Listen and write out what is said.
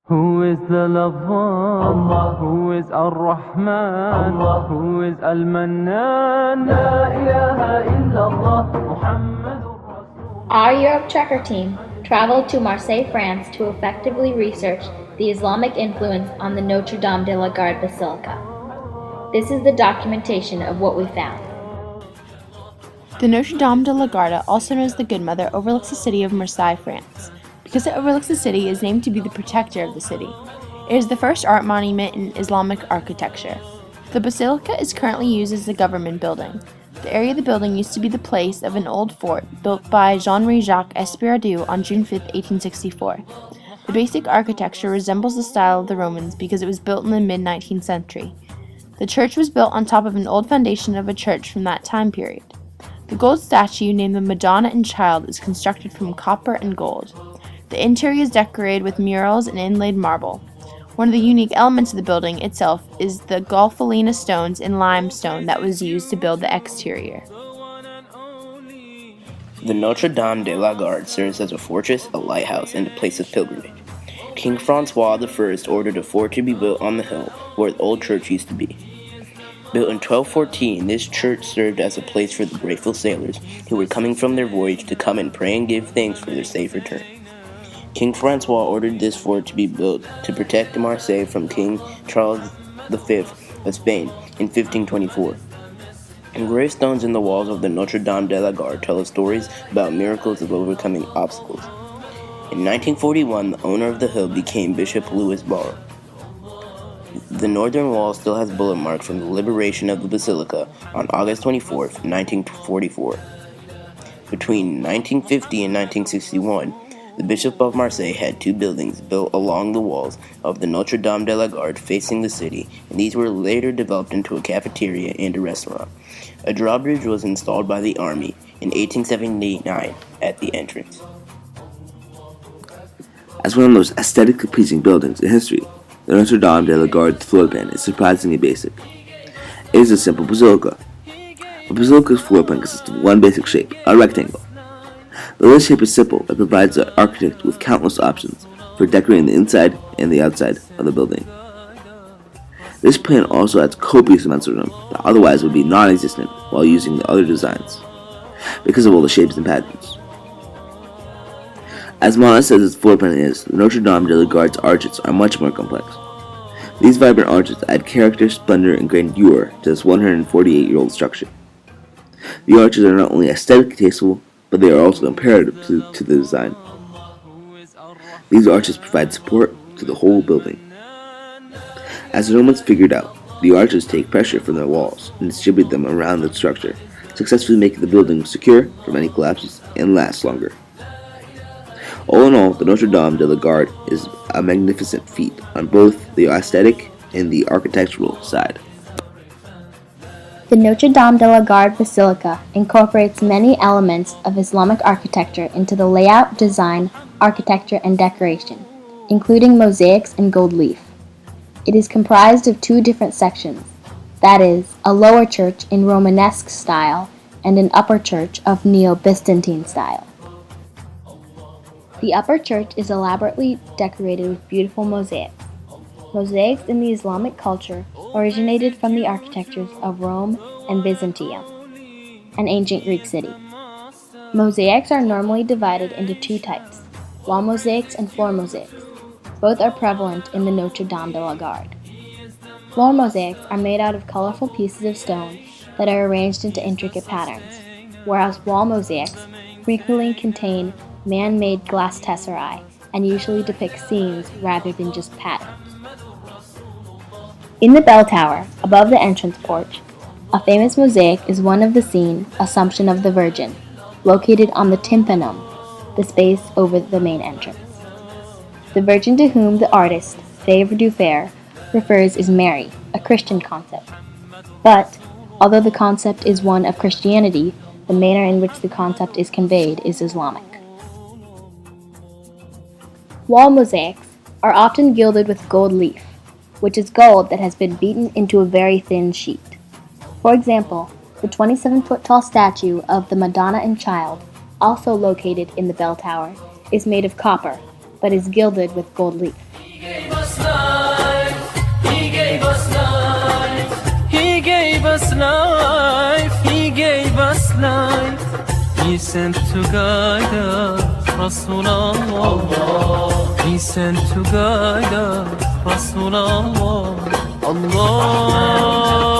Who is the Lover? Allah. Who is Ar-Rahman? Allah. Who is Al-Mannan? La ilaha illallah Muhammadur Rasul. Our Europe Trekker team traveled to Marseille, France to effectively research the Islamic influence on the Notre Dame de la Garde Basilica. This is the documentation of what we found. The Notre Dame de la Garde, also known as the Good Mother, overlooks the city of Marseille, France. Because it overlooks the city, it is named to be the protector of the city. It is the first art monument in Islamic architecture. The basilica is currently used as a government building. The area of the building used to be the place of an old fort built by Jean-Marie Jacques Esperidieu on June 5, 1864. The basic architecture resembles the style of the Romans because it was built in the mid-19th century. The church was built on top of an old foundation of a church from that time period. The gold statue, named the Madonna and Child, is constructed from copper and gold. The interior is decorated with murals and inlaid marble. One of the unique elements of the building itself is the Golfalina stones in limestone that was used to build the exterior. The Notre Dame de la Garde serves as a fortress, a lighthouse, and a place of pilgrimage. King Francois I ordered a fort to be built on the hill where the old church used to be. Built in 1214, this church served as a place for the grateful sailors who were coming from their voyage to come and pray and give thanks for their safe return. King Francois ordered this fort to be built to protect Marseille from King Charles V of Spain in 1524. Engraved stones in the walls of the Notre Dame de la Garde tell us stories about miracles of overcoming obstacles. In 1941, the owner of the hill became Bishop Louis Barre. The northern wall still has bullet marks from the liberation of the basilica on August 24, 1944. Between 1950 and 1961, the Bishop of Marseille had two buildings built along the walls of the Notre Dame de la Garde facing the city, and these were later developed into a cafeteria and a restaurant. A drawbridge was installed by the army in 1879 at the entrance. As one of the most aesthetically pleasing buildings in history, the Notre Dame de la Garde floor plan is surprisingly basic. It is a simple basilica. A basilica's floor plan consists of one basic shape, a rectangle. The list shape is simple and provides the architect with countless options for decorating the inside and the outside of the building. This plan also adds copious amounts of room that otherwise would be non-existent while using the other designs, because of all the shapes and patterns. As modest as its floor plan is, the Notre Dame de la Garde's arches are much more complex. These vibrant arches add character, splendor, and grandeur to this 148-year-old structure. The arches are not only aesthetically tasteful, but they are also imperative to the design. These arches provide support to the whole building. As the Romans figured out, the arches take pressure from their walls and distribute them around the structure, successfully making the building secure from any collapses and last longer. All in all, the Notre Dame de la Garde is a magnificent feat on both the aesthetic and the architectural side. The Notre Dame de la Garde Basilica incorporates many elements of Islamic architecture into the layout, design, architecture, and decoration, including mosaics and gold leaf. It is comprised of two different sections, that is, a lower church in Romanesque style and an upper church of Neo-Byzantine style. The upper church is elaborately decorated with beautiful mosaics. Mosaics in the Islamic culture originated from the architectures of Rome and Byzantium, an ancient Greek city. Mosaics are normally divided into two types, wall mosaics and floor mosaics. Both are prevalent in the Notre Dame de la Garde. Floor mosaics are made out of colorful pieces of stone that are arranged into intricate patterns, whereas wall mosaics frequently contain man-made glass tesserae and usually depict scenes rather than just patterns. In the bell tower, above the entrance porch, a famous mosaic is one of the scene Assumption of the Virgin, located on the tympanum, the space over the main entrance. The Virgin to whom the artist, Fèvre du Fer, refers is Mary, a Christian concept. But, although the concept is one of Christianity, the manner in which the concept is conveyed is Islamic. Wall mosaics are often gilded with gold leaf, which is gold that has been beaten into a very thin sheet. For example, the 27-foot-tall statue of the Madonna and Child, also located in the bell tower, is made of copper, but is gilded with gold leaf. life. He gave us life. He gave us life. He gave us life. He sent to guide us, Rasulallah. He sent to guide us, Rasulallah. Allah.